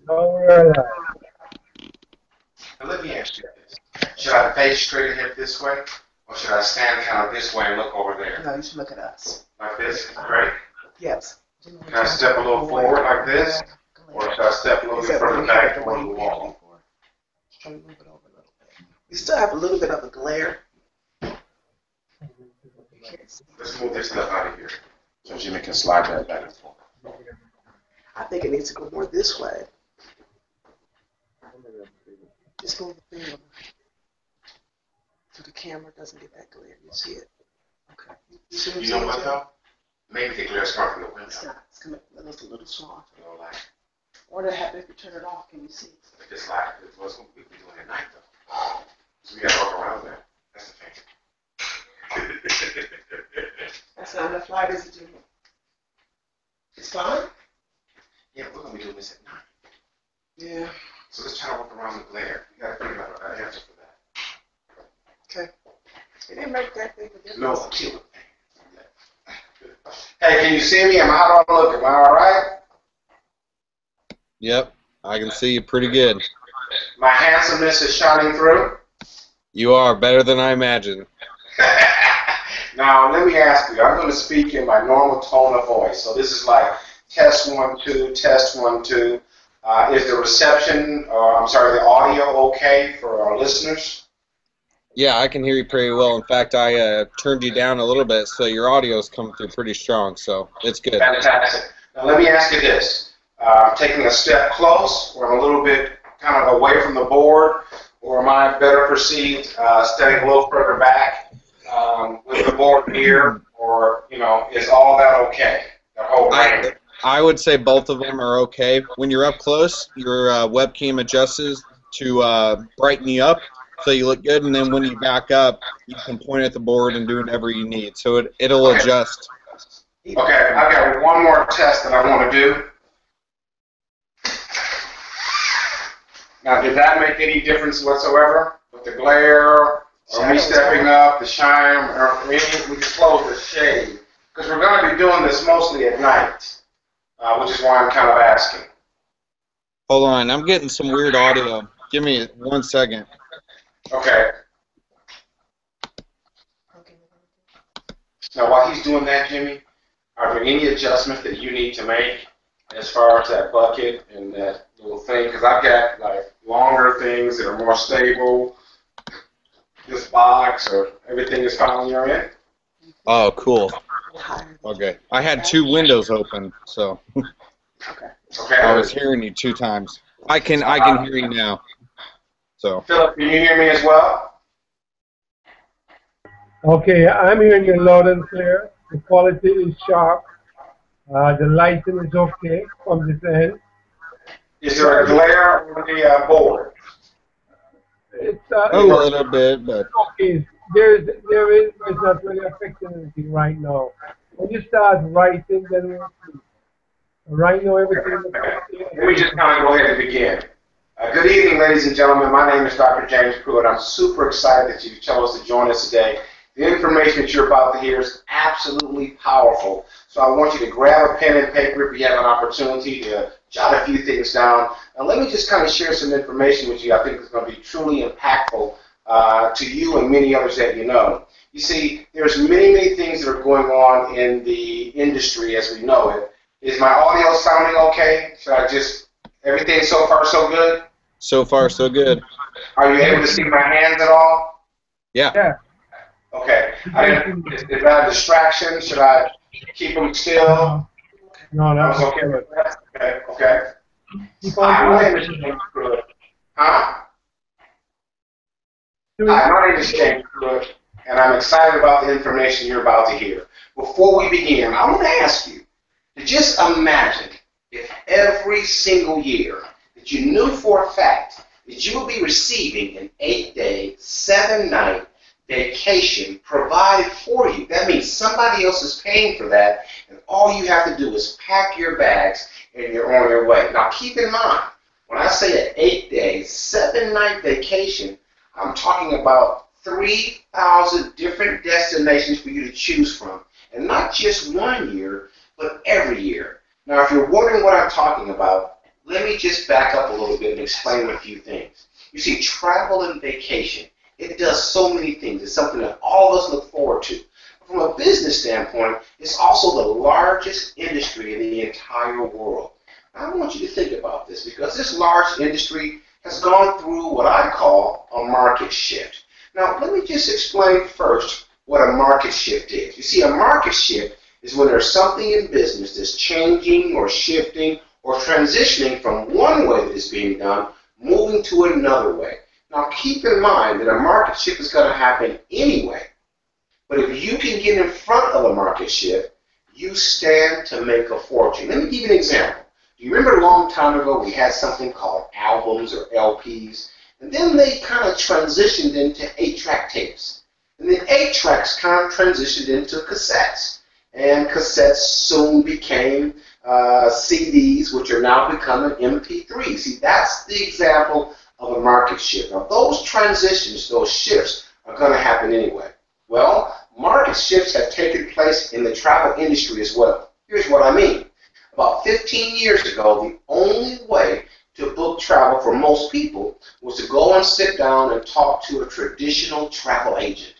Lower that. Now let me ask you this. Should I face straight ahead this way? Or should I stand kind of this way and look over there? No, you should look at us. Like this, right? Yes. Can I step a little forward like this? Or should I step a little bit further back toward the wall? Try to move it over a little bit. You still have a little bit of a glare. Let's move this stuff out of here so Jimmy can slide that back and forth. I think it needs to go more this way. Just move the thing over so the camera doesn't get that glare. You see it? Okay. You see what I'm You know saying, what Jim? though? Maybe the glare's coming from the window. It's not. It's coming. It looks a little soft. You know, like Or that happen if you turn it off. Can you see? it's like it's what's we be doing at night though. So we gotta walk around that. That's the thing. That's not enough light, is it, Jimmy? It's fine? Yeah, we're gonna be doing this at night. Yeah. So let's try to work around the glare. You gotta figure out an answer for that. Okay. It didn't make that big a difference. No, a killer. Hey, can you see me? How do I look? Am I all right? Yep, I can see you pretty good. My handsomeness is shining through. You are better than I imagined. Now, let me ask you. I'm going to speak in my normal tone of voice. So this is like test 1, 2, test 1, 2. Is the reception, the audio okay for our listeners? Yeah, I can hear you pretty well. In fact, I turned you down a little bit, so your audio is coming through pretty strong, so it's good. Fantastic. Now, let me ask you this. Taking a step close, or I'm a little bit kind of away from the board, or am I better perceived standing a little further back with the board here, or, is all that okay? That whole range? I would say both of them are okay. When you're up close, your webcam adjusts to brighten you up so you look good, and then when you back up, you can point at the board and do whatever you need. So it'll adjust. Okay, I've got one more test that I want to do. Now, did that make any difference whatsoever with the glare, or me stepping up, the shine, or we can close the shade? Because we're going to be doing this mostly at night, which is why I'm kind of asking. Hold on, I'm getting some weird audio. Give me 1 second. Okay. Now, while he's doing that, Jimmy, are there any adjustments that you need to make as far as that bucket and that little thing? Because I've got like longer things that are more stable. This box, or everything is fine on your end? Oh, cool. Okay. I had 2 windows open, so Okay. I was hearing you 2 times. I can hear you now. So. Philip, can you hear me as well? Okay, I'm hearing you loud and clear. The quality is sharp. The lighting is okay from this end. Is there a glare on the board? It's A little bit, but okay. There's not really affecting anything right now. When you start writing, then we'll see. Right now, everything is okay. Let me just kind of go ahead and begin. Good evening, ladies and gentlemen. My name is Dr. James Pruitt. I'm super excited that you chose to join us today. The information that you're about to hear is absolutely powerful. So I want you to grab a pen and paper if you have an opportunity to jot a few things down. And let me just kind of share some information with you I think is going to be truly impactful to you and many others that you know. You see, there's many, many things that are going on in the industry as we know it. Is my audio sounding okay? Should I just, everything so far so good? so far so good. Are you able to see my hands at all? Yeah. Yeah. Okay. Is that a distraction? Should I keep them still? No, that's okay okay. with that? Okay, okay. Keep Hi, my on name is doing James Pruitt. Huh? it. Hi, my name is James Pruitt, and I'm excited about the information you're about to hear. Before we begin, I want to ask you to just imagine if every single year that you knew for a fact that you would be receiving an 8-day, 7-night vacation provided for you. That means somebody else is paying for that, and all you have to do is pack your bags and you're on your way. Now keep in mind, when I say an 8-day, 7-night vacation, I'm talking about 3,000 different destinations for you to choose from. And not just one year, but every year. Now if you're wondering what I'm talking about, let me just back up a little bit and explain a few things. You see, travel and vacation, it does so many things. It's something that all of us look forward to. From a business standpoint, it's also the largest industry in the entire world. I want you to think about this because this large industry has gone through what I call a market shift. Now, let me just explain first what a market shift is. You see, a market shift is when there's something in business that's changing or shifting or transitioning from one way that it's being done, moving to another way. Now, keep in mind that a market shift is going to happen anyway. But if you can get in front of a market shift, you stand to make a fortune. Let me give you an example. Do you remember a long time ago we had something called albums or LPs? And then they kind of transitioned into 8-track tapes. And then 8-tracks kind of transitioned into cassettes. And cassettes soon became CDs, which are now becoming MP3s. See, that's the example of a market shift. Now, those transitions, those shifts, are going to happen anyway. Well, market shifts have taken place in the travel industry as well. Here's what I mean. About 15 years ago, the only way to book travel for most people was to go and sit down and talk to a traditional travel agent.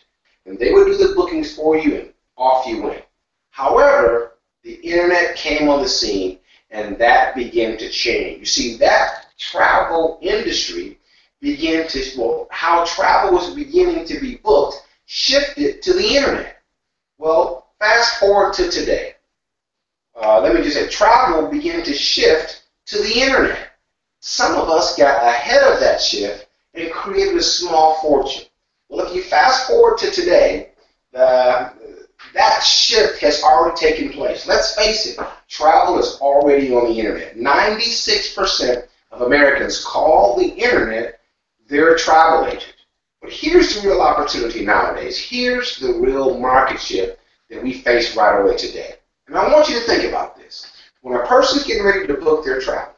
And they would do the bookings for you, and off you went. However, the internet came on the scene, and that began to change. You see, that travel industry began to, well, how travel was beginning to be booked shifted to the internet. Well, fast forward to today. Let me just say, travel began to shift to the internet. Some of us got ahead of that shift and created a small fortune. Well, if you fast forward to today, that shift has already taken place. Let's face it, travel is already on the internet. 96% of Americans call the internet their travel agent. But here's the real opportunity nowadays. Here's the real market shift that we face right away today. And I want you to think about this. When a person's getting ready to book their travel,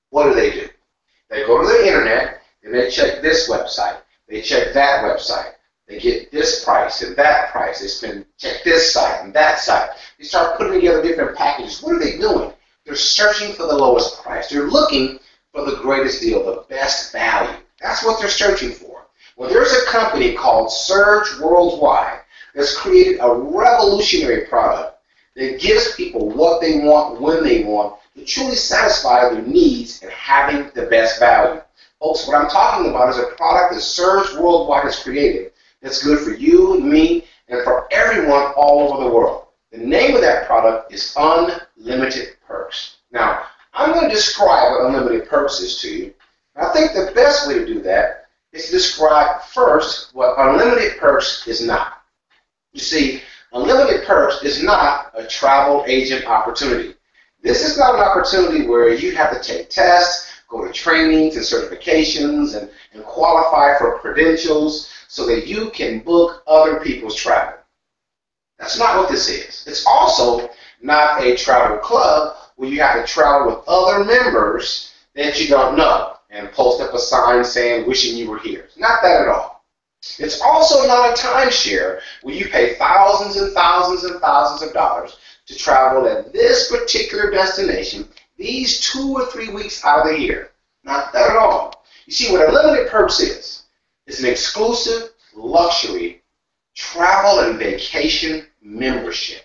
what do? They go to the internet and they check this website. They check that website. They get this price and that price. They check this site and that site. They start putting together different packages. What are they doing? They're searching for the lowest price. They're looking for the greatest deal, the best value. That's what they're searching for. Well, there's a company called Surge Worldwide that's created a revolutionary product that gives people what they want, when they want, to truly satisfy their needs and having the best value. Folks, what I'm talking about is a product that Surge Worldwide has created that's good for you, me, and for everyone all over the world. The name of that product is Unlimited Perks. Now, I'm going to describe what Unlimited Perks is to you. And I think the best way to do that is to describe first what Unlimited Perks is not. You see, Unlimited Perks is not a travel agent opportunity. This is not an opportunity where you have to take tests, go to trainings and certifications, and qualify for credentials so that you can book other people's travel. That's not what this is. It's also not a travel club where you have to travel with other members that you don't know and post up a sign saying, wishing you were here. It's not that at all. It's also not a timeshare where you pay thousands and thousands and thousands of dollars to travel at this particular destination these 2 or 3 weeks out of the year. Not that at all. You see, what Unlimited Perks is, it's an exclusive luxury travel and vacation membership.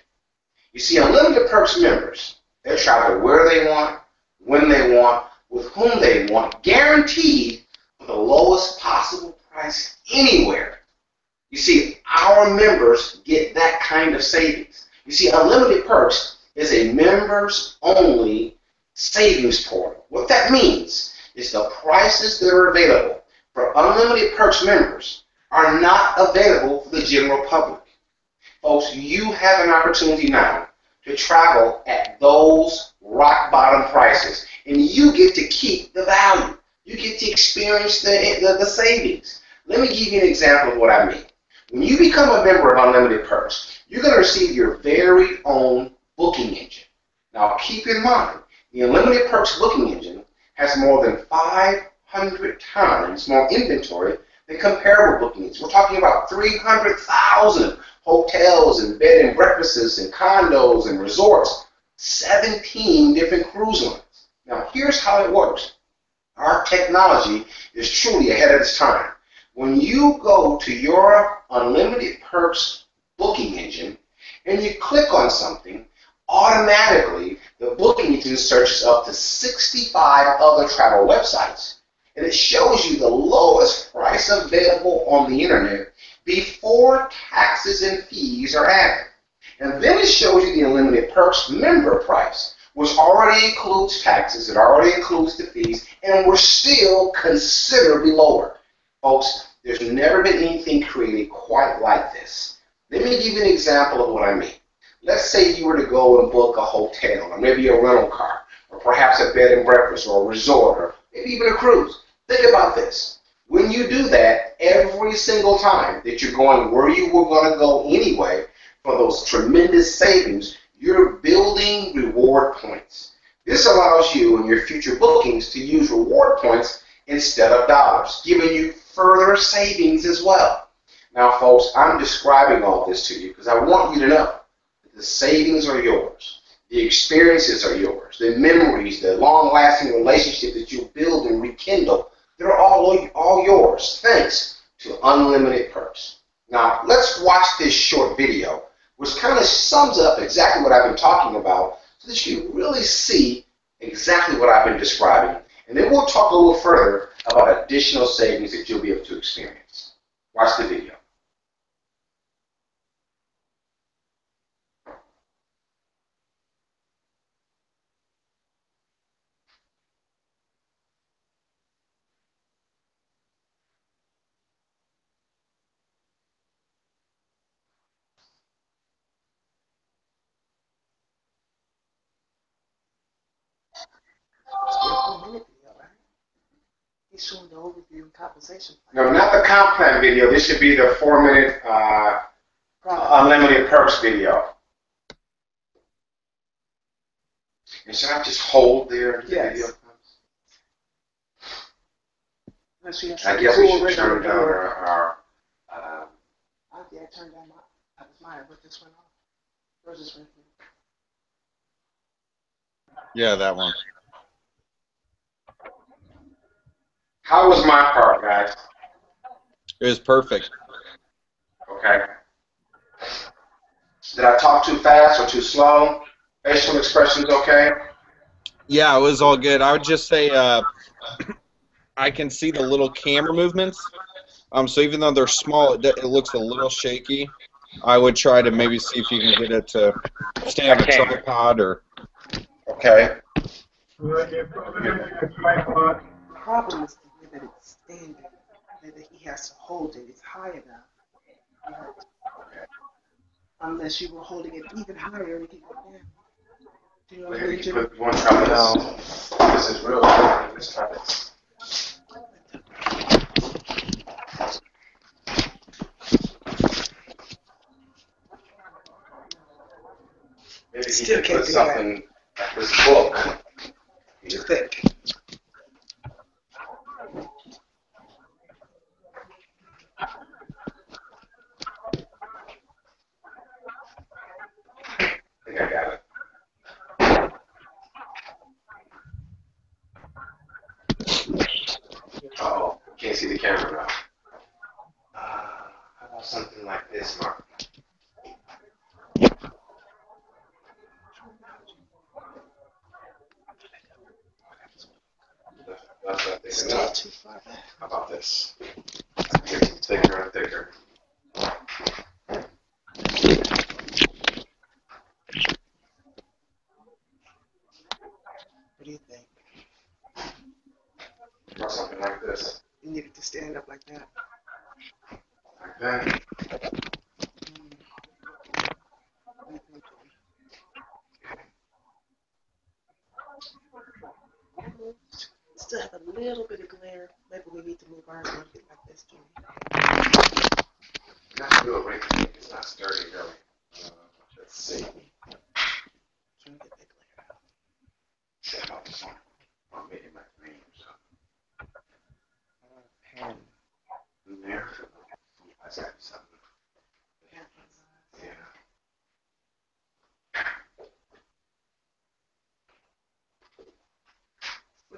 You see, Unlimited Perks members, they travel where they want, when they want, with whom they want, guaranteed for the lowest possible price anywhere. You see, our members get that kind of savings. You see, Unlimited Perks is a members-only savings portal. What that means is the prices that are available for Unlimited Perks members are not available for the general public. Folks, you have an opportunity now to travel at those rock-bottom prices, and you get to keep the value. You get to experience the savings. Let me give you an example of what I mean. When you become a member of Unlimited Perks, you're going to receive your very own booking engine. Now, keep in mind, the Unlimited Perks booking engine has more than 500 times more inventory than comparable booking engines. We're talking about 300,000 hotels and bed and breakfasts and condos and resorts, 17 different cruise lines. Now, here's how it works. Our technology is truly ahead of its time. When you go to your Unlimited Perks booking engine and you click on something, automatically the booking engine searches up to 65 other travel websites. And it shows you the lowest price available on the internet before taxes and fees are added. And then it shows you the Unlimited Perks member price, which already includes taxes, it already includes the fees, and we're still considerably lower. Folks, there's never been anything created quite like this. Let me give you an example of what I mean. Let's say you were to go and book a hotel, or maybe a rental car, or perhaps a bed and breakfast, or a resort, or maybe even a cruise. Think about this. When you do that, every single time that you're going where you were going to go anyway, for those tremendous savings, you're building reward points. This allows you in your future bookings to use reward points instead of dollars, giving you further savings as well. Now, folks, I'm describing all this to you because I want you to know that the savings are yours. The experiences are yours. The memories, the long-lasting relationship that you build and rekindle, they're all yours thanks to Unlimited Perks. Now, let's watch this short video, which kind of sums up exactly what I've been talking about so that you really see exactly what I've been describing. And then we'll talk a little further about additional savings that you'll be able to experience. Watch the video. He's showing the overview and compensation No, plan. not the comp plan video. This should be the 4-minute Unlimited Perks video. And should I just hold there until the video comes? I guess we should turn down our yeah, I turned down mine, but this went off. Yours is right here. Yeah, that one. How was my part, guys? It was perfect. Okay. Did I talk too fast or too slow? Facial expressions okay? Yeah, it was all good. I would just say I can see the little camera movements. So even though they're small, it looks a little shaky. I would try to maybe see if you can get it to stay on a tripod or. Okay. The problem is the way that it's standing, that he has to hold it. It's high enough. Unless you were holding it even higher and keep it down. Do you know what I mean, Jimmy? Put one down. This is real. Let's try this. Maybe he Still could can't put do something like this book. Too thick. I think I got it. Uh-oh, can't see the camera now. How about something like this, Mark? That's Still enough. too far back. How about this? Thicker and thicker. What do you think? Or something like this. You need it to stand up like that. Like that. What do you think, Jimmy? Still have a little bit of glare. Maybe we need to move ours a little bit like this, Jimmy. Not real weight. It's not sturdy, really. Let's see. Trying to get that glare out. Set about this one. Or maybe my green or something. Pen. In there. That's got to be something. Yeah.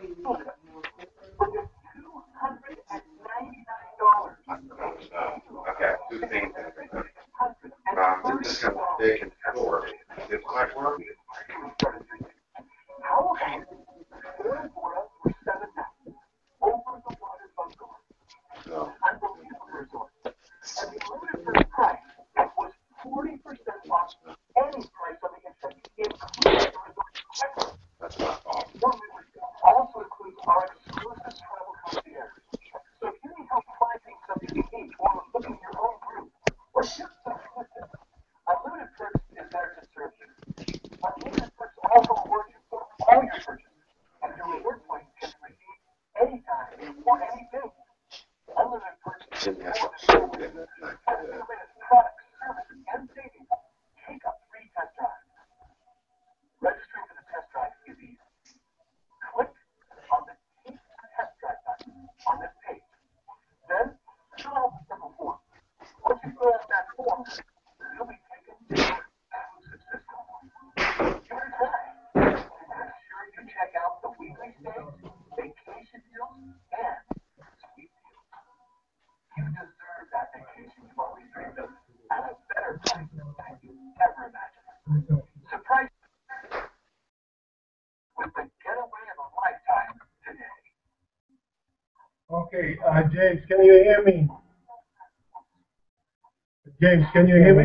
I've got two things. This kind of big and short. This might work. No. That's my fault. Okay, James, can you hear me? James, can you hear me?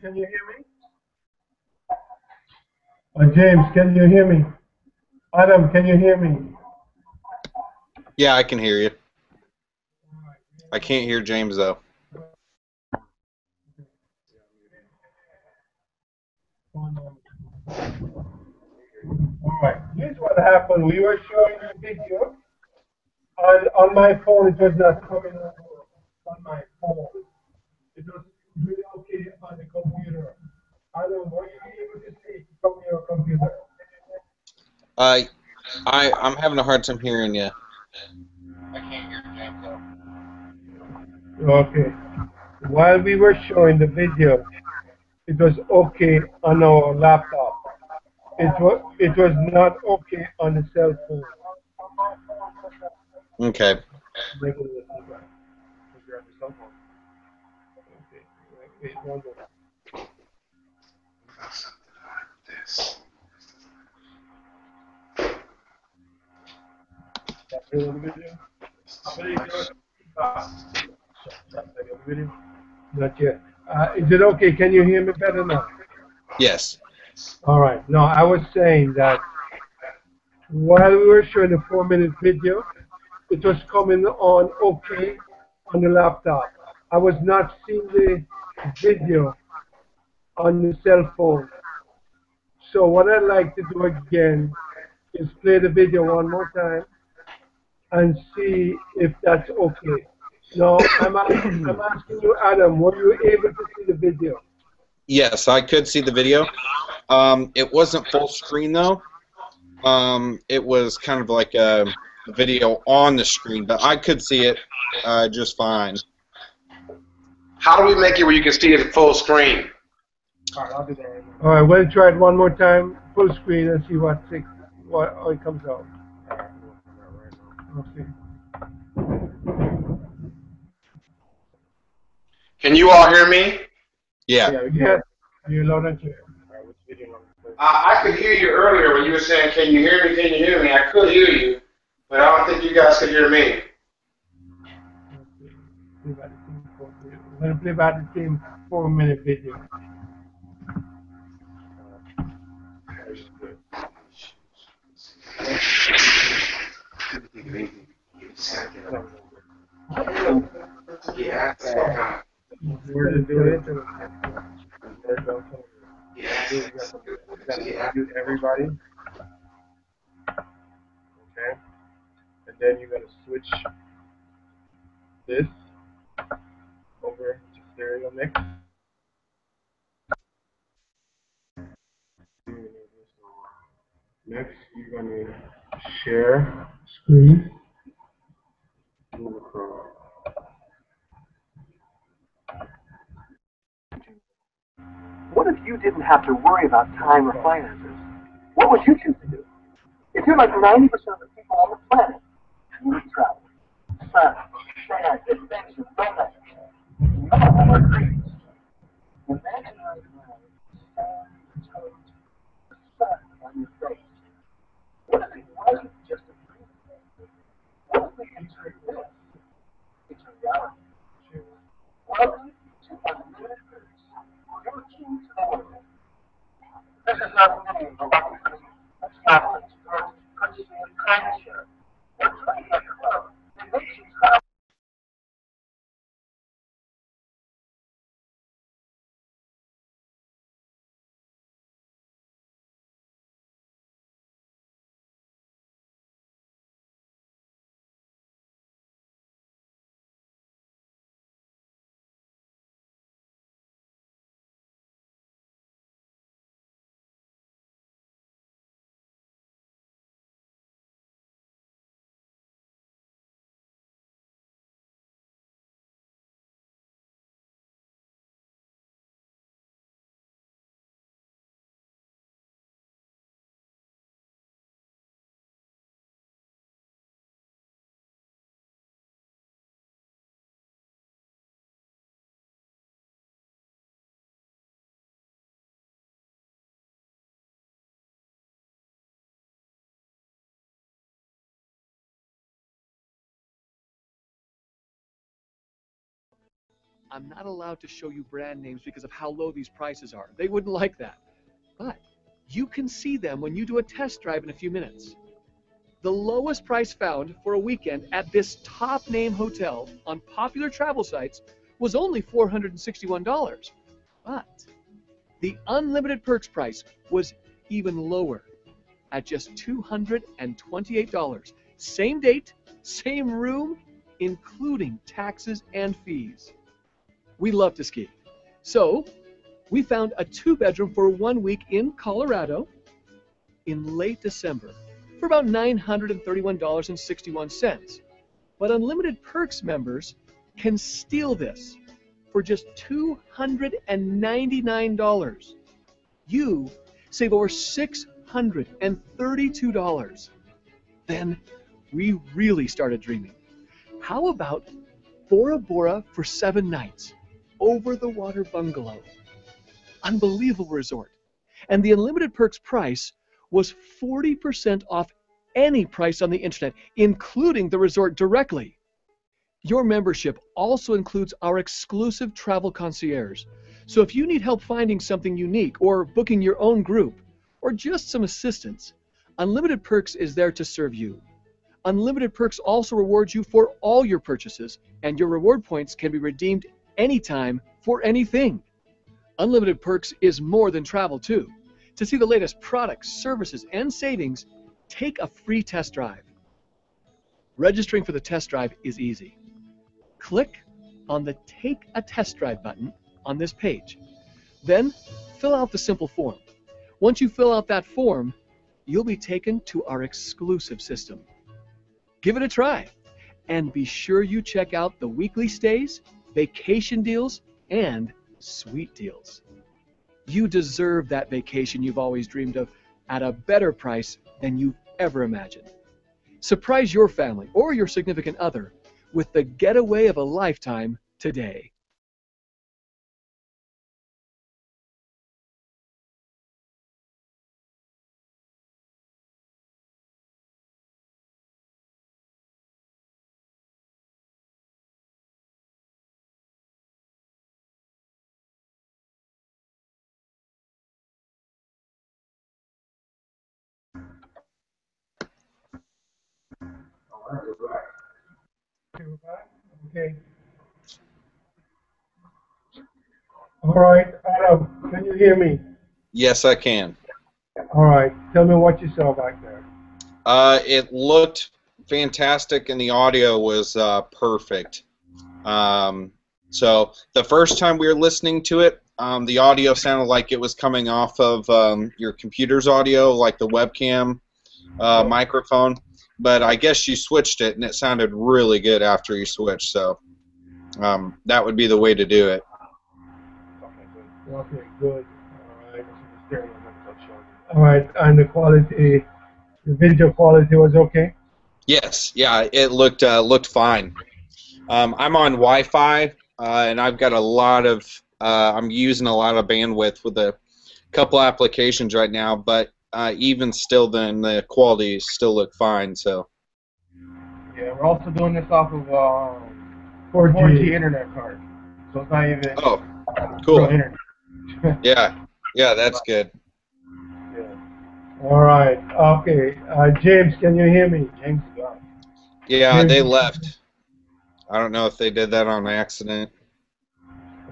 Can you hear me? James, can you hear me? Adam, can you hear me? Yeah, I can hear you. I can't hear James though. Alright, here's what happened. We were showing the video, and on my phone it was not coming over on my phone. It was really okay on the computer. Adam, were you able to see from your computer? I'm having a hard time hearing you. Okay. While we were showing the video, it was okay on our laptop. It was not okay on the cell phone. Okay. Wait, one more. This. Not yet. Is it okay? Can you hear me better now? Yes. All right. No, I was saying that while we were showing the 4-minute video, it was coming on okay on the laptop. I was not seeing the video on the cell phone. So what I'd like to do again is play the video one more time and see if that's okay. No, I'm asking you, Adam, were you able to see the video? Yes, I could see the video. It wasn't full screen though. It was kind of like a video on the screen, but I could see it just fine. How do we make it where you can see it full screen? All right, we'll try it one more time, full screen, and see how it comes out. Okay. Can you all hear me? Yeah. Yeah, you're loud and clear. I could hear you earlier when you were saying, "Can you hear me? Can you hear me?" I could hear you, but I don't think you guys could hear me. We're going to play back the same 4-minute video. Yeah. Where to do it? Yeah. Mute everybody. Okay. And then you're gonna switch this over to stereo mix. Next, you're gonna share Screen. move What if you didn't have to worry about time or finances? What would you choose to do? If you're like 90% of the people on the planet, you would travel. Sun, sand, adventure, romance. None of them are dreams. Imagine how you have sand, toes, the sun on your face. What if it wasn't just a dream? What if we can turn this into reality? Welcome to Unlimited Cruise. Your key to the world. This is not only the lucky cruise of travelers or purchasing a timeshare or joining a club that makes you travel. I'm not allowed to show you brand names because of how low these prices are. They wouldn't like that. But you can see them when you do a test drive in a few minutes. The lowest price found for a weekend at this top name hotel on popular travel sites was only $461. But the unlimited perks price was even lower at just $228. Same date, same room, including taxes and fees. We love to ski. So we found a 2-bedroom for 1 week in Colorado in late December for about $931.61. But Unlimited Perks members can steal this for just $299. You save over $632. Then we really started dreaming. How about Bora Bora for 7 nights? Over the water bungalow. Unbelievable resort. And the Unlimited Perks price was 40% off any price on the internet, including the resort directly. Your membership also includes our exclusive travel concierge. So if you need help finding something unique or booking your own group or just some assistance, Unlimited Perks is there to serve you. Unlimited Perks also rewards you for all your purchases, and your reward points can be redeemed anytime for anything. Unlimited Perks is more than travel too. To see the latest products, services, and savings, take a free test drive. Registering for the test drive is easy. Click on the Take a Test Drive button on this page. Then fill out the simple form. Once you fill out that form, you'll be taken to our exclusive system. Give it a try, and be sure you check out the weekly stays, vacation deals, and sweet deals. You deserve that vacation you've always dreamed of at a better price than you've ever imagined. Surprise your family or your significant other with the getaway of a lifetime today. Okay. All right, Adam, can you hear me? Yes, I can. All right, tell me what you saw back there. It looked fantastic, and the audio was perfect. So the first time we were listening to it, the audio sounded like it was coming off of your computer's audio, like the webcam microphone. but I guess you switched it, and it sounded really good after you switched. So that would be the way to do it. Okay, good. All right. All right, and the quality, the video quality was okay? Yes, yeah, it looked fine. I'm on Wi-Fi, and I've got a lot of I'm using a lot of bandwidth with a couple applications right now, but even still, then the quality still look fine. So Yeah, we're also doing this off of 4G. 4G internet card, so it's not even oh, real cool. internet. Yeah, that's good. All right. Okay. James, can you hear me? James is gone. Yeah, James- they left. I don't know if they did that on accident.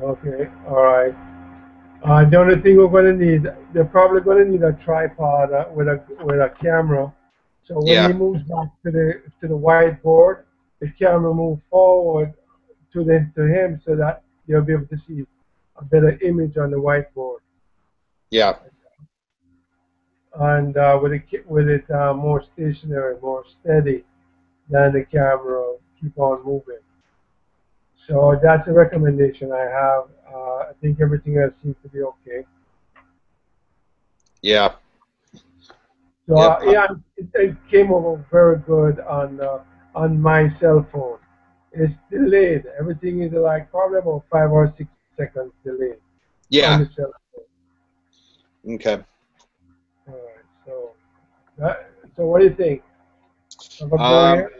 Okay. All right. The only thing we're going to need, they're probably going to need a tripod with a camera. So when Yeah. he moves back to the whiteboard, the camera moves forward to him so that they'll be able to see a better image on the whiteboard. Yeah, And with it more stationary, more steady, then the camera keep on moving. So that's a recommendation I have. I think everything else seems to be okay. yeah, So Yep. yeah, it came over very good on my cell phone. It's delayed. Everything is like probably about 5 or 6 seconds delayed on yeah. the cell phone. Okay. All right. So what do you think? Have a go Um, here?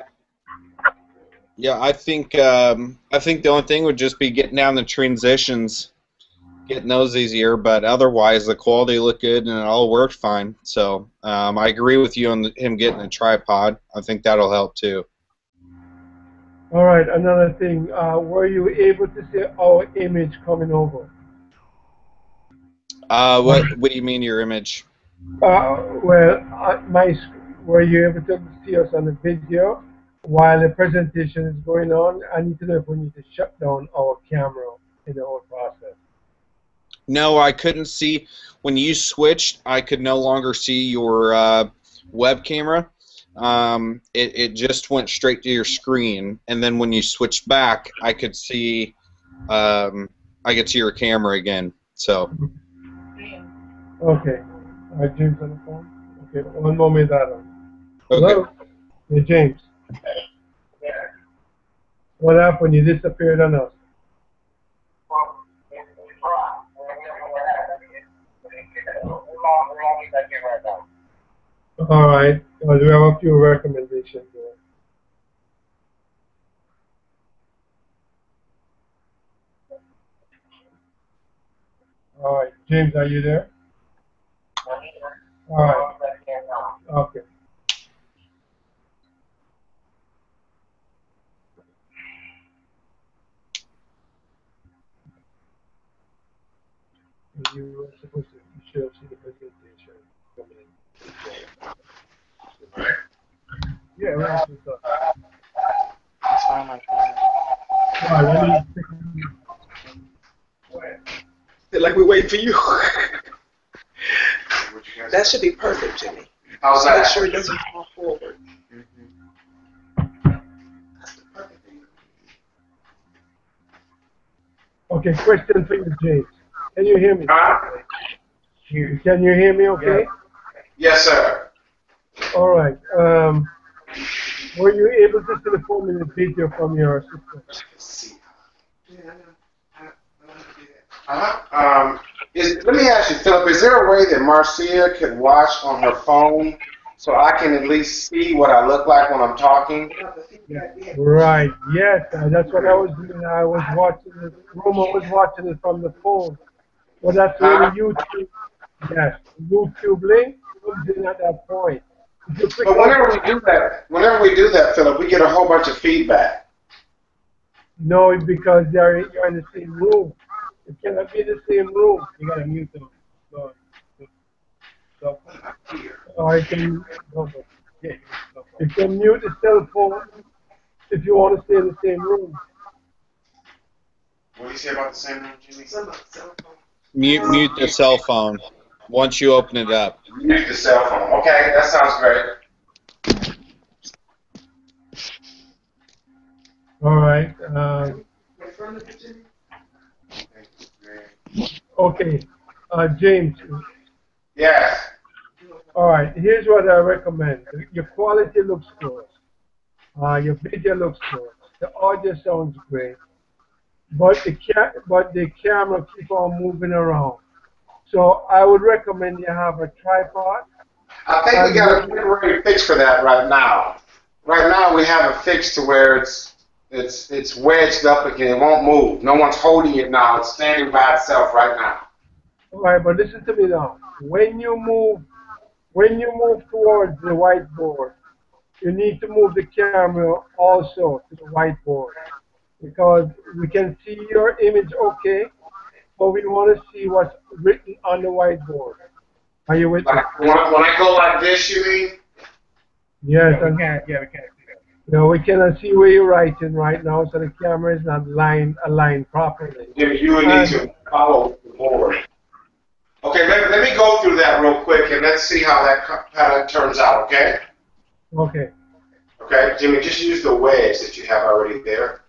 Yeah, I think the only thing would just be getting down the transitions, getting those easier. But otherwise, the quality looked good and it all worked fine. So I agree with you on him getting a tripod. I think that'll help too. All right. Another thing. Were you able to see our image coming over? What do you mean your image? Were you able to see us on the video while the presentation is going on? I need to know if we need to shut down our camera in the whole process. No, I couldn't see. When you switched, I could no longer see your web camera. It just went straight to your screen, and then when you switched back, I could see your camera again. So Okay. James on the phone? Okay, one moment, Adam. okay. Hello? Hey, James. What happened? You disappeared on us. All right. Well, we have a few recommendations here. All right. James, are you there? All right. Okay. You were supposed to, you should have seen the presentation coming in. Yeah, right. That's why I'm on trying. All right, let me Like we're waiting for you. That should be perfect, Jimmy. How's Make that? sure it doesn't fall forward. That's the perfect thing. Okay, question for you, James. Can you hear me? Can you hear me okay? Yes, sir. All right. Were you able to see the 4-minute video from your system? Let me ask you, Philip, is there a way that Marcia could watch on her phone so I can at least see what I look like when I'm talking? Right. Yes, that's what I was doing. I was watching it. Roma was watching it from the phone. Well, that's really YouTube. Yes, YouTube link comes in at that point. If you click But whenever we do that, Philip, we get a whole bunch of feedback. No, it's because you're in the same room. It cannot be in the same room. You gotta mute them. So or you can mute the cell phone if you want to stay in the same room. What do you say about the same room, Jimmy? Mute the cell phone once you open it up. Mute the cell phone. Okay, that sounds great. All right. Okay. James. Yes. All right. Here's what I recommend. Your quality looks good. Your video looks good. The audio sounds great. But the camera keep on moving around. So I would recommend you have a tripod. I think we got a temporary fix for that right now. Right now we have it fixed to where it's wedged up again. It won't move. No one's holding it now. It's standing by itself right now. All right, but listen to me now. When you move towards the whiteboard, you need to move the camera also to the whiteboard because we can see your image okay, but we want to see what's written on the whiteboard. Are you with me? When I go like this, you mean? Yes. We can't see that. No, we cannot see where you're writing right now, so the camera is not aligned properly. You would need to follow the board. Okay, let me go through that real quick and let's see how that turns out, okay? Okay. Okay, Jimmy, just use the wedge that you have already there.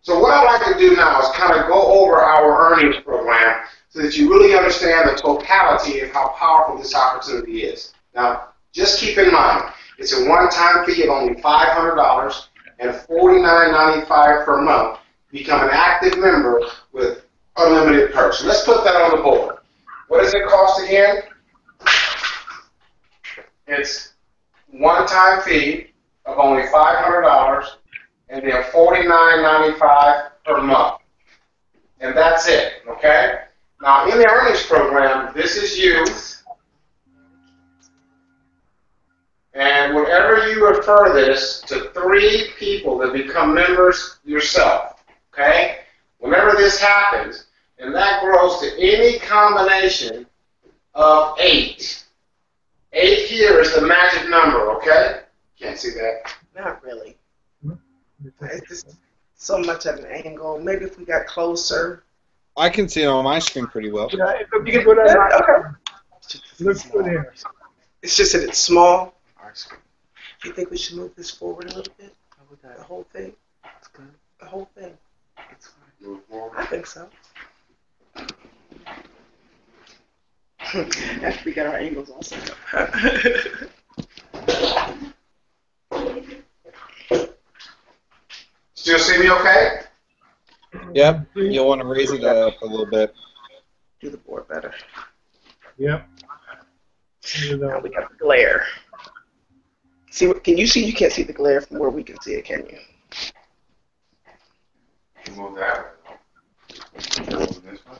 So what I'd like to do now is kind of go over our earnings program so that you really understand the totality of how powerful this opportunity is. Now, just keep in mind, it's a one-time fee of only $500 and $49.95 per month to become an active member with unlimited perks. So let's put that on the board. What does it cost again? It's one-time fee of only $500 and then $49.95 per month. And that's it, okay? Now, in the earnings program, this is you. And whenever you refer this to 3 people that become members yourself, okay? Whenever this happens, and that grows to any combination of 8. 8 here is the magic number, okay? Can't see that. Not really. It's just so much at an angle. Maybe if we got closer. I can see it on my screen pretty well. Yeah, it looks good on my Okay. looks good here. It's just that it's small. Do you think we should move this forward a little bit? The whole thing? It's good. The whole thing? It's fine. Move forward. I think so. After we got our angles all set up. Still see me okay? Yep, you'll want to raise it up a little bit. Do the board better. Yep. Now we got the glare. See what? Can you see? You can't see the glare from where we can see it, can you? Move that way. Move this way.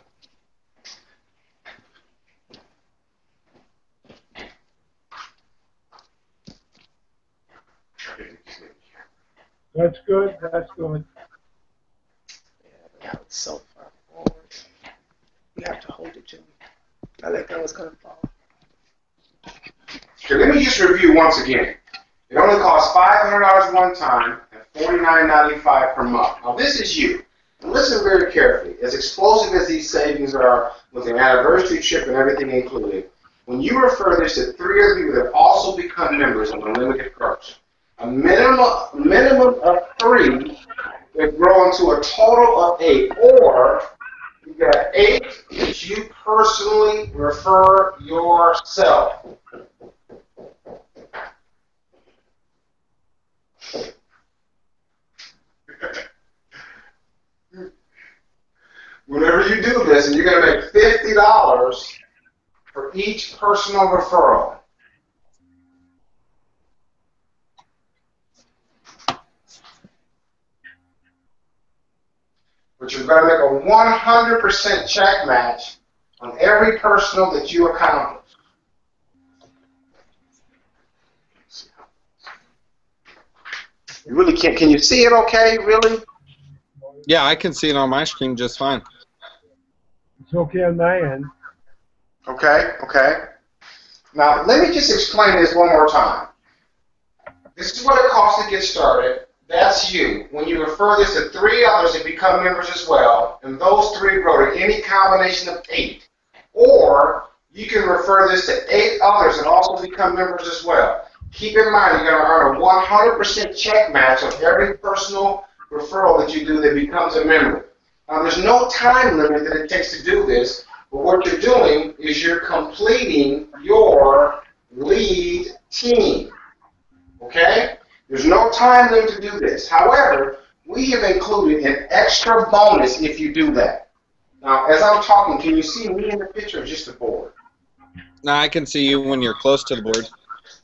That's good. That's good. Yeah, but now it's so far forward. You have to hold it, Jimmy. I think that was gonna fall. Okay, let me just review once again. It only costs $500 one time and $49.95 per month. Now this is you. And listen very carefully. As explosive as these savings are, with an anniversary trip and everything included, when you refer this to 3 other people that also become members of Unlimited Perks, a minimum of 3 would grow into a total of 8, or you got 8 that you personally refer yourself. Whenever you do this, and you're going to make $50 for each personal referral. But you're going to make a 100% check match on every personal that you accomplish. You really can't. Can you see it okay, really? Yeah, I can see it on my screen just fine. It's okay on my end. Okay, okay. Now, let me just explain this one more time. This is what it costs to get started. That's you. When you refer this to 3 others that become members as well, and those 3 grow to any combination of 8. Or you can refer this to 8 others that also become members as well. Keep in mind, you're going to earn a 100% check match on every personal referral that you do that becomes a member. Now, there's no time limit that it takes to do this, but what you're doing is you're completing your lead team. Okay? There's no time limit to do this. However, we have included an extra bonus if you do that. Now, as I'm talking, can you see me in the picture or just the board? Now I can see you when you're close to the board.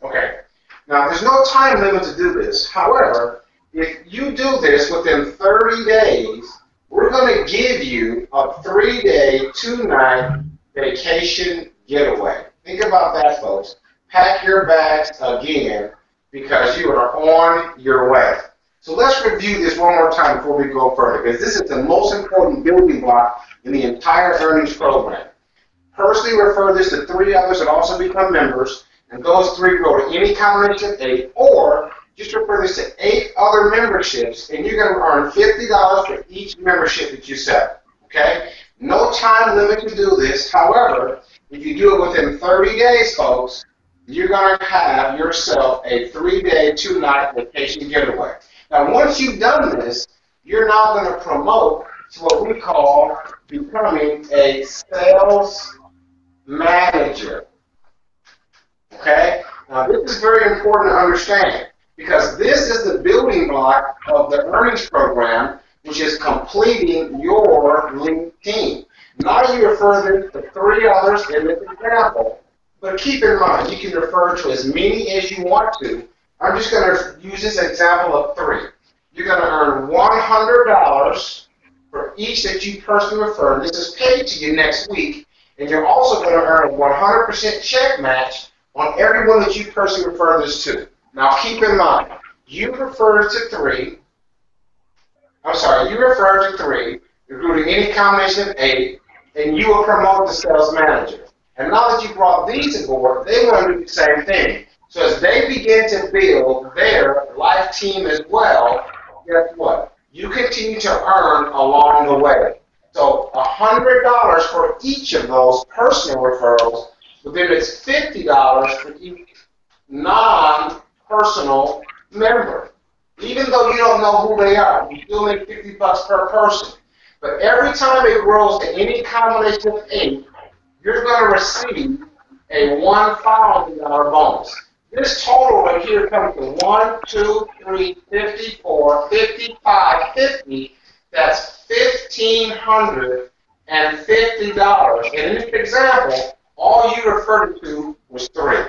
Okay. Now, there's no time limit to do this. However, if you do this within 30 days, we're going to give you a 3-day, 2-night vacation getaway. Think about that, folks. Pack your bags again because you are on your way. So let's review this one more time before we go further, because this is the most important building block in the entire earnings program. Personally refer this to 3 others that also become members, and those 3 go to any combination of 8, or just refer this to 8 other memberships, and you're going to earn $50 for each membership that you set. Okay? No time limit to do this. However, if you do it within 30 days, folks, you're going to have yourself a 3-day, 2-night vacation getaway. Now, once you've done this, you're now going to promote to what we call becoming a sales manager. Okay? Now, this is very important to understand because this is the building block of the earnings program, which is completing your lead team. Now you refer this to 3 others in this example, but keep in mind, you can refer to as many as you want to. I'm just going to use this example of 3. You're going to earn $100 for each that you personally refer. This is paid to you next week, and you're also going to earn a 100% check match on everyone that you personally refer this to. Now keep in mind, you refer to 3, including any combination of 8, and you will promote the sales manager. And now that you brought these aboard, they want to do the same thing. So as they begin to build their life team as well, guess what? You continue to earn along the way. So $100 for each of those personal referrals, but then it's $50 for each non-personal member. Even though you don't know who they are, you still make $50 per person. But every time it grows to any combination of 8, you're going to receive a $1,000 bonus. This total right here comes to 1, 2, 3, 54, 55, 50. That's $1,550. And in this example, all you referred to was 3.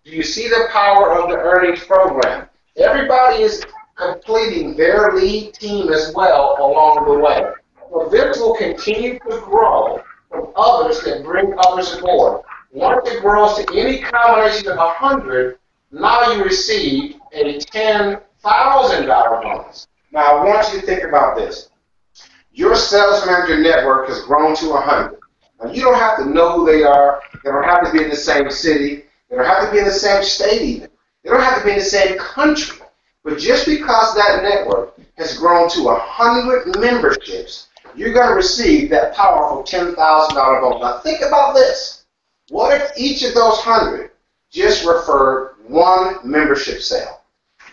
Do you see the power of the earnings program? Everybody is completing their lead team as well along the way. So this will continue to grow from others that bring others aboard. Once it grows to any combination of 100, now you receive a $10,000 bonus. Now I want you to think about this. Your sales manager network has grown to 100. Now you don't have to know who they are. They don't have to be in the same city. They don't have to be in the same state even. They don't have to be in the same country. But just because that network has grown to 100 memberships, you're going to receive that powerful $10,000 bonus. Now think about this. What if each of those 100 just referred 1 membership sale?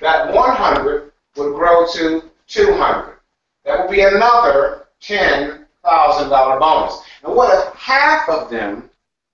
That 100 would grow to 200. That would be another $10,000 bonus. And what if half of them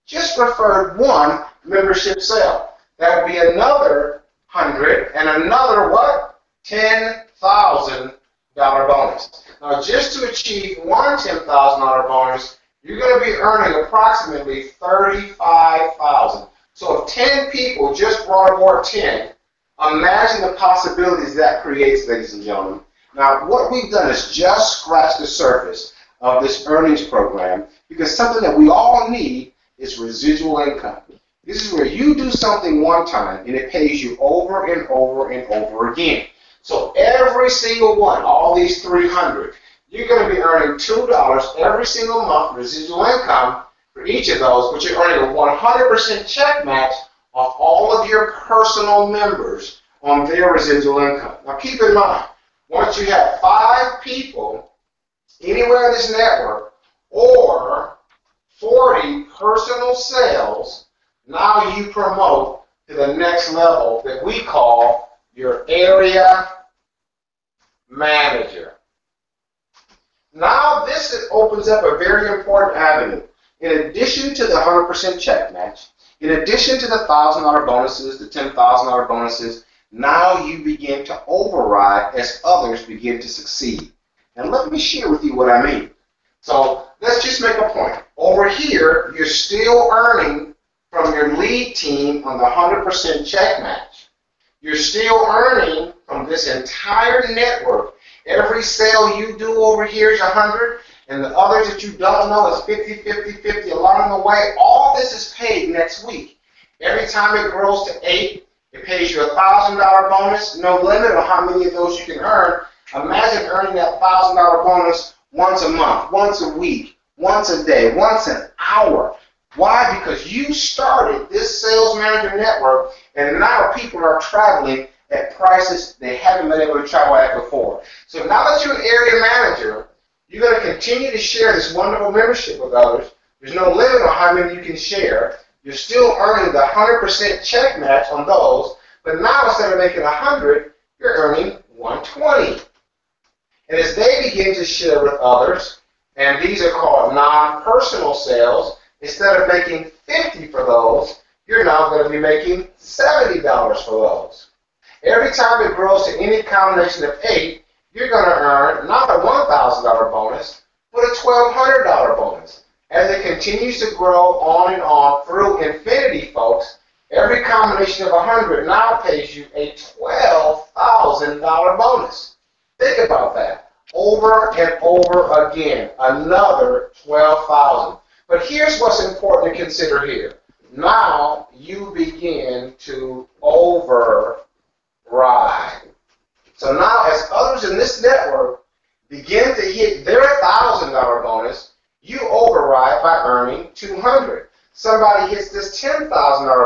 just referred 1 membership sale? That would be another 100 and another what? $10,000 bonus. Now, just to achieve one $10,000 bonus, you're going to be earning approximately $35,000. So if 10 people just brought aboard 10, imagine the possibilities that creates, ladies and gentlemen. Now, what we've done is just scratch the surface of this earnings program, because something that we all need is residual income. This is where you do something one time and it pays you over and over and over again. So every single one, all these 300, you're going to be earning $2 every single month residual income for each of those, but you're earning a 100% check match of all of your personal members on their residual income. Now keep in mind, once you have 5 people anywhere in this network or 40 personal sales, now you promote to the next level that we call your area manager. opens up a very important avenue. In addition to the 100% check match, in addition to the $1,000 bonuses, the $10,000 bonuses, now you begin to override as others begin to succeed. And let me share with you what I mean. So let's just make a point. Over here, you're still earning from your lead team on the 100% check match. You're still earning from this entire network. Every sale you do over here is 100, and the others that you don't know is 50, 50, 50 along the way. All this is paid next week. Every time it grows to 8, it pays you a $1,000 bonus. No limit on how many of those you can earn. Imagine earning that $1,000 bonus once a month, once a week, once a day, once an hour. Why? Because you started this sales manager network, and now people are traveling at prices they haven't been able to travel at before. So now that you're an area manager, you're going to continue to share this wonderful membership with others. There's no limit on how many you can share. You're still earning the 100% check match on those, but now instead of making 100, you're earning 120. And as they begin to share with others, and these are called non-personal sales, instead of making 50 for those, you're now going to be making $70 for those. Every time it grows to any combination of 8, you're going to earn not a $1,000 bonus, but a $1,200 bonus. As it continues to grow on through infinity, folks, every combination of 100 now pays you a $12,000 bonus. Think about that. Over and over again, another $12,000. But here's what's important to consider here. Now you begin to override. So now as others in this network begin to hit their $1,000 bonus, you override by earning $200. Somebody hits this $10,000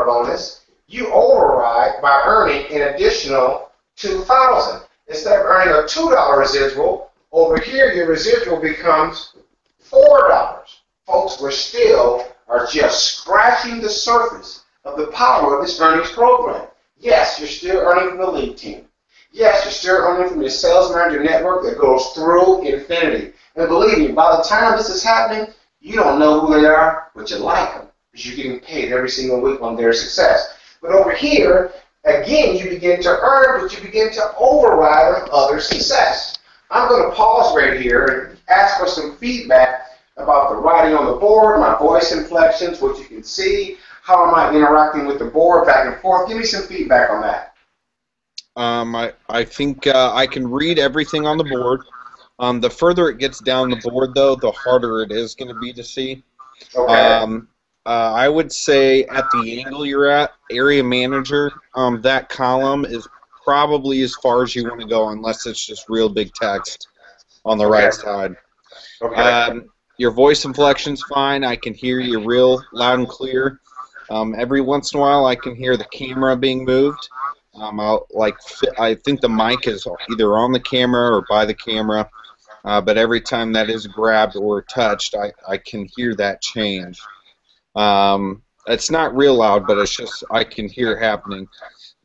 bonus, you override by earning an additional $2,000. Instead of earning a $2 residual, over here your residual becomes $4. Folks, we still are just scratching the surface of the power of this earnings program. Yes, you're still earning from the lead team. Yes, you're still earning from your sales manager network that goes through infinity. And believe me, by the time this is happening, you don't know who they are, but you like them because you're getting paid every single week on their success. But over here, again, you begin to earn, but you begin to override on other success. I'm going to pause right here and ask for some feedback about the writing on the board, my voice inflections, what you can see, how am I interacting with the board back and forth. Give me some feedback on that. I think I can read everything on the board. The further it gets down the board, though, the harder it is going to be to see. Okay. I would say at the angle you're at, area manager, that column is probably as far as you want to go unless it's just real big text on the right side. Okay. Your voice inflection's fine. I can hear you real loud and clear. Every once in a while, I can hear the camera being moved. I think the mic is either on the camera or by the camera, but every time that is grabbed or touched, I can hear that change. It's not real loud, but it's just I can hear it happening.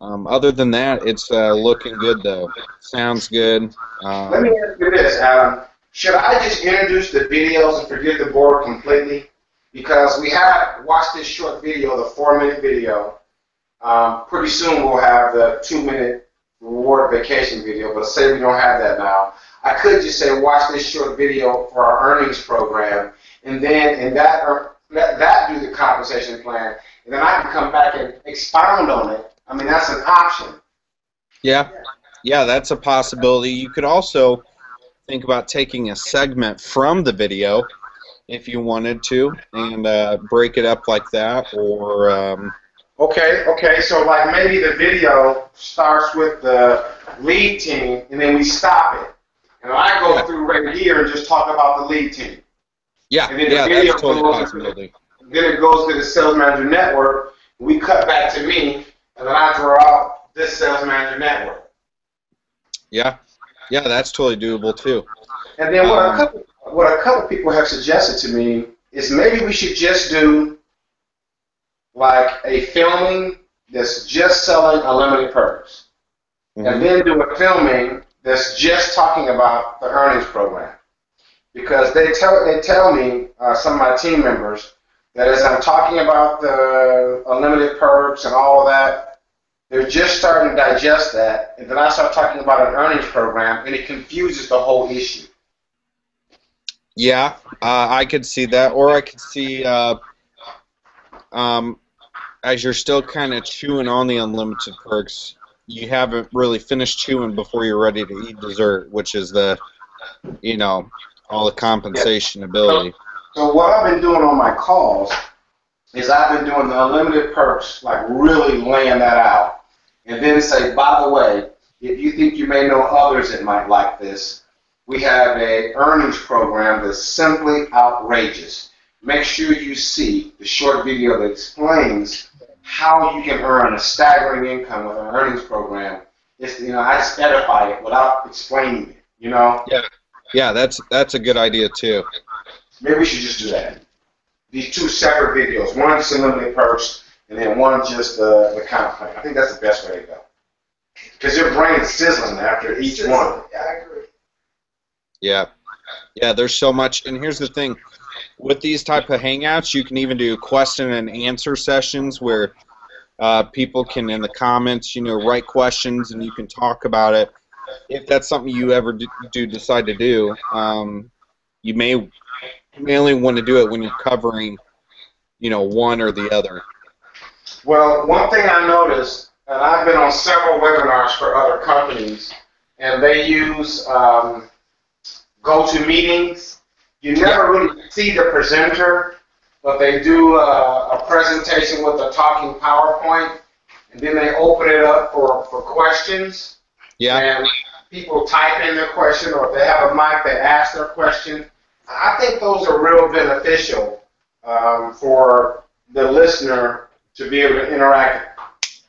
Other than that, it's looking good, though. Sounds good. Let me ask you this, Adam. Should I just introduce the videos and forget the board completely? Because we have watched this short video, the 4-minute video. Pretty soon we'll have the 2-minute reward vacation video, but say we don't have that now. I could just say watch this short video for our earnings program, and then let that do the compensation plan, and then I can come back and expound on it. I mean, that's an option. Yeah, that's a possibility. You could also think about taking a segment from the video if you wanted to and break it up like that, or Okay, so like maybe the video starts with the lead team and then we stop it. And I go through right here and just talk about the lead team. Yeah, and then the video that's totally a possibility. Then it goes to the sales manager network, we cut back to me, and then I draw out this sales manager network. Yeah, that's totally doable too. And then what a couple people have suggested to me is maybe we should just do like a filming that's just selling unlimited perks. And then do a filming that's just talking about the earnings program. because they tell me, some of my team members, that as I'm talking about the unlimited perks and all of that, they're just starting to digest that, and then I start talking about an earnings program, and it confuses the whole issue. Yeah, I could see that, or I could see as you're still kind of chewing on the unlimited perks, you haven't really finished chewing before you're ready to eat dessert, which is the, you know, all the compensation ability. So what I've been doing on my calls is I've been doing the unlimited perks, like really laying that out, and then say, by the way, if you think you may know others that might like this, we have a earnings program that's simply outrageous. Make sure you see the short video that explains how you can earn a staggering income with an earnings program. It's, you know, I just edify it without explaining it, you know? Yeah, that's a good idea too. Maybe we should just do that. These two separate videos, one just unlimited perks, and then one just the comp plan. I think that's the best way to go. Because your brain's sizzling after each one. Yeah, I agree. Yeah, there's so much, and here's the thing. With these type of hangouts, you can even do question and answer sessions where people can, in the comments, you know, write questions and you can talk about it. If that's something you ever do decide to do, you may only want to do it when you're covering, you know, one or the other. Well, one thing I noticed, and I've been on several webinars for other companies, and they use GoToMeetings. You never really see the presenter, but they do a presentation with a talking PowerPoint, and then they open it up for questions. Yeah. And people type in their question, or if they have a mic, they ask their question. I think those are real beneficial for the listener to be able to interact.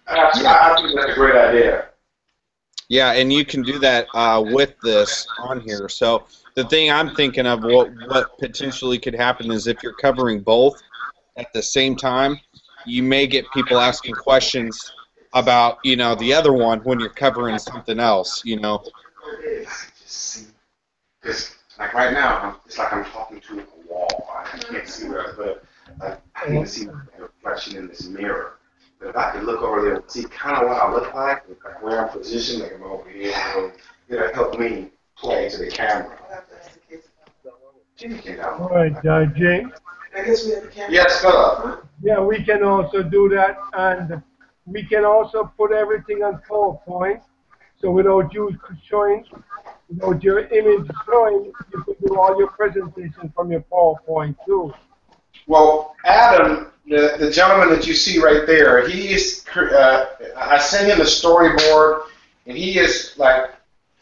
I think that's a great idea. Yeah, and you can do that with this on here. So the thing I'm thinking of, what potentially could happen is if you're covering both at the same time, you may get people asking questions about, you know, the other one when you're covering something else, you know. Because like right now, it's like I'm talking to a wall. I can't see where, but like, I can see the reflection in this mirror. But if I could look over there and see kind of what I look like where I'm positioned, like I'm over here, it'll help me play to the camera. All right, James. I guess we have the camera. Yes, Philip. Yeah, we can also do that, and we can also put everything on PowerPoint. So without you showing, without your image showing, you can do all your presentation from your PowerPoint too. Well, Adam, the gentleman that you see right there, he is. I sent him the storyboard, and he is like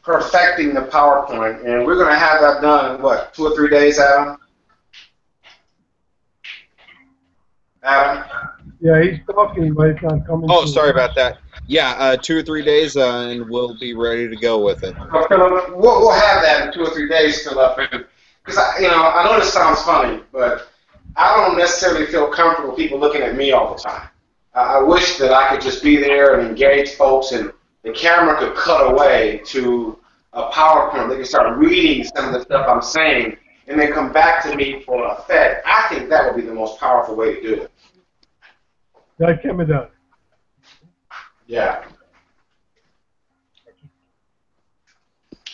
perfecting the PowerPoint, and we're going to have that done in what, 2 or 3 days, Adam? Adam? Yeah, he's talking, but it's not coming. Oh, sorry about that. Yeah, 2 or 3 days, and we'll be ready to go with it. Philip, we'll have that in 2 or 3 days, Philip, because I know this sounds funny, but I don't necessarily feel comfortable with people looking at me all the time. I wish that I could just be there and engage folks, and the camera could cut away to a PowerPoint. They can start reading some of the stuff I'm saying, and then come back to me for effect. I think that would be the most powerful way to do it. That can be done. Yeah.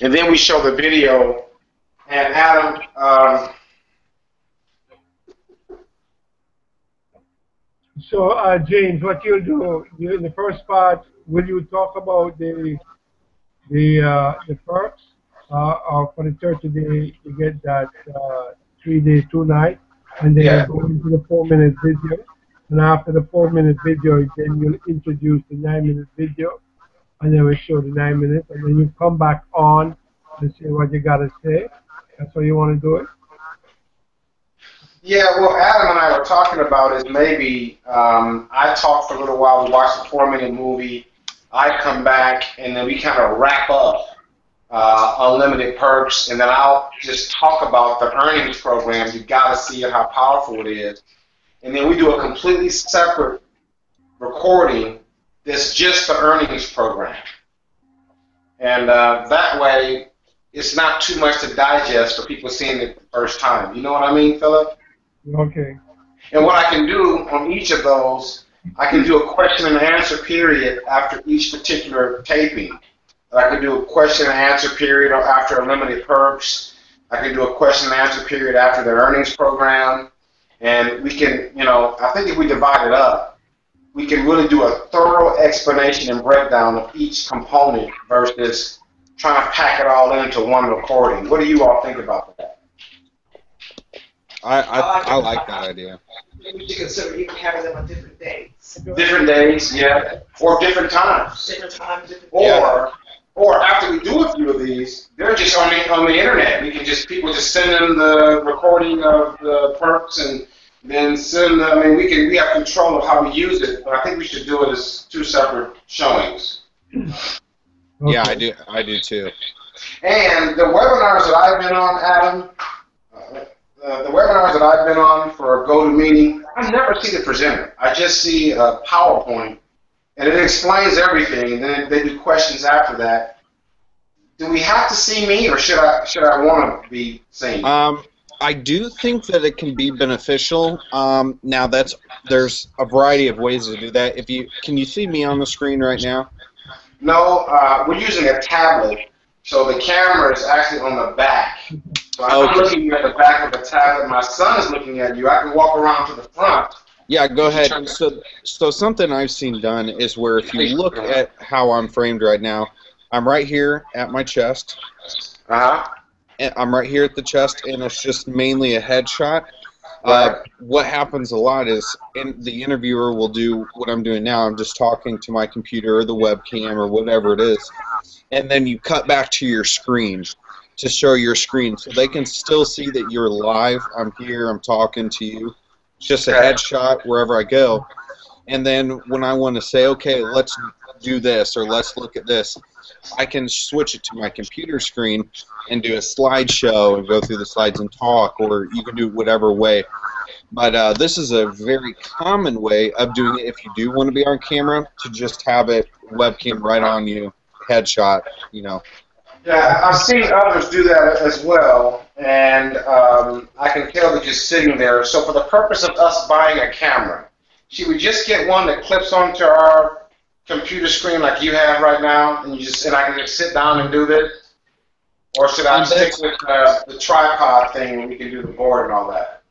And then we show the video, and Adam, So, James, what you'll do, in the first part, will you talk about the perks for the 30 day, you get that 3 days, 2 nights, and then you go into the 4-minute video. And after the 4-minute video, then you'll introduce the 9-minute video, and then we show the 9 minutes, and then you come back on and say what you gotta say. That's how you want to do it? yeah, well, Adam and I were talking about is maybe I talk for a little while, we watch the 4-minute movie, I come back, and then we kind of wrap up unlimited perks, and then I'll just talk about the earnings program. You got to see how powerful it is. And then we do a completely separate recording that's just the earnings program. And that way, it's not too much to digest for people seeing it the first time. You know what I mean, Philip? Okay. And what I can do on each of those, I can do a question and answer period after each particular taping. I can do a question and answer period after Unlimited Perks. I can do a question and answer period after the earnings program. And we can, I think if we divide it up, we can really do a thorough explanation and breakdown of each component versus trying to pack it all into one recording. What do you all think about that? I like that idea. Maybe we should consider even having them on different days. Different days, yeah, or different times. Different times, different Or after we do a few of these, they're just on the internet. We can people just send them the recording of the perks and then send them. I mean, we have control of how we use it, but I think we should do it as two separate showings. Okay. Yeah, I do too. And the webinars that I've been on, Adam, the webinars that I've been on for GoToMeeting, I never see the presenter. I just see a PowerPoint, and it explains everything, and then they do questions after that. Do we have to see me, or should I want to be seen? I do think that it can be beneficial. Now there's a variety of ways to do that. Can you see me on the screen right now? No, we're using a tablet, so the camera is actually on the back. So I'm looking at the back of the tablet. My son is looking at you. I can walk around to the front. Yeah, go ahead. So something I've seen done is where if you look at how I'm framed right now, I'm right here at my chest. And I'm right here at the chest, and it's just mainly a headshot. What happens a lot is the interviewer will do what I'm doing now. I'm just talking to my computer or the webcam or whatever it is, and then you cut back to your screen to show your screen, so they can still see that you're live. I'm here. I'm talking to you. It's just a headshot wherever I go. And then when I want to say, okay, let's do this or let's look at this, I can switch it to my computer screen and do a slideshow and go through the slides and talk, or you can do it whatever way. But this is a very common way of doing it if you do want to be on camera, to just have it webcam right on you, headshot, Yeah, I've seen others do that as well, and I can tell they're just sitting there. So for the purpose of us buying a camera, should we just get one that clips onto our computer screen like you have right now, and I can just sit down and do this? Or should I stick with the tripod thing and we can do the board and all that?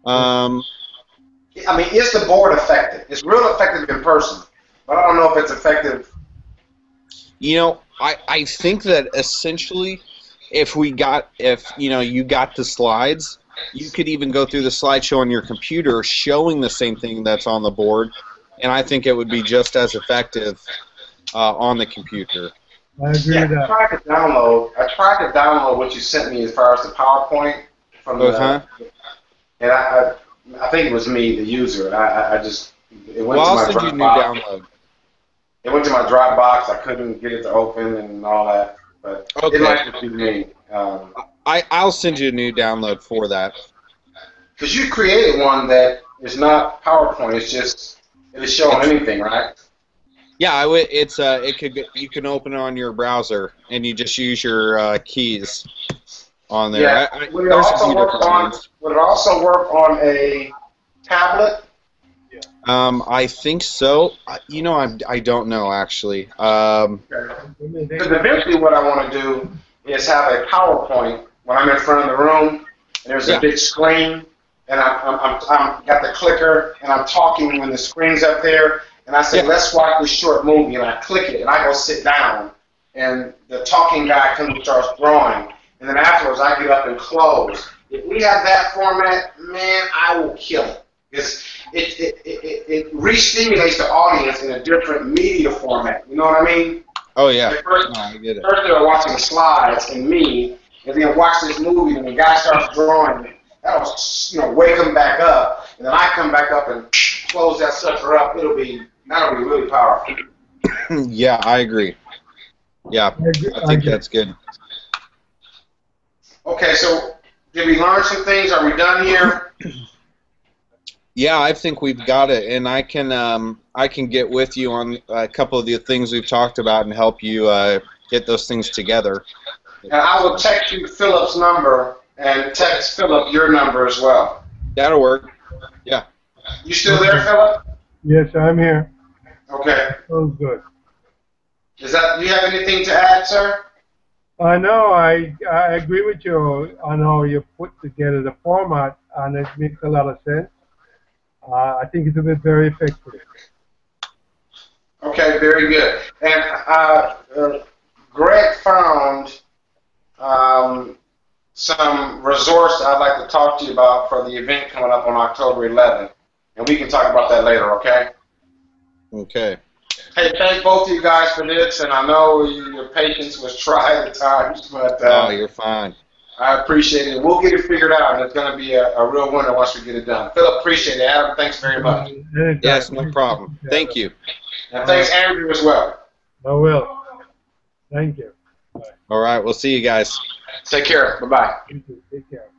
I mean, is the board effective? It's real effective in person, but I don't know if it's effective. I think that essentially, if you got the slides, you could even go through the slideshow on your computer showing the same thing that's on the board, and I think it would be just as effective on the computer. I agree with that. I tried to download what you sent me as far as the PowerPoint from and I think it was me, the user. It went to my I'll send you a new download. It went to my Dropbox. I couldn't get it to open and all that, but it might just be me. I'll send you a new download for that. Because you created one that is not PowerPoint. It's just it'll show on anything, right? Yeah, you can open it on your browser and you just use your keys on there. Yeah. Would it also work on a tablet? I think so. I don't know actually. Because eventually, what I want to do is have a PowerPoint when I'm in front of the room, and there's a big screen, and I'm got the clicker, and I'm talking when the screen's up there, and I say, let's watch this short movie, and I click it, and I go sit down, and the talking guy comes and starts drawing, and then afterwards I get up and close. If we have that format, man, I will kill it. It re-stimulates the audience in a different media format. You know what I mean? Oh, yeah. I get it. First they're watching slides and me, and then watch this movie, and the guy starts drawing. That'll wake them back up, and then I come back up and close that sucker up. That'll be really powerful. Yeah, I agree. Yeah, I think that's good. Okay, so did we learn some things? Are we done here? Yeah, I think we've got it, and I can get with you on a couple of the things we've talked about and help you get those things together. And I will text you Philip's number and text Philip your number as well. That'll work. Yeah. You still there, Philip? Yes, I'm here. Okay. Oh, good. Do you have anything to add, sir? No, I agree with you on how you put together the format, and it makes a lot of sense. I think it will be very effective. Okay, very good. And Greg found some resource I'd like to talk to you about for the event coming up on October 11th, and we can talk about that later, okay? Okay. Hey, thank both of you guys for this, and I know your patience was tried at times, but Oh, you're fine. I appreciate it. We'll get it figured out, and it's going to be a real winner once we get it done. Philip, appreciate it. Adam, thanks very much. Anytime. Yes, no problem. Thank you. And thanks, Andrew, as well. I will. Thank you. Bye. All right, we'll see you guys. Take care. Bye-bye. You too. Take care.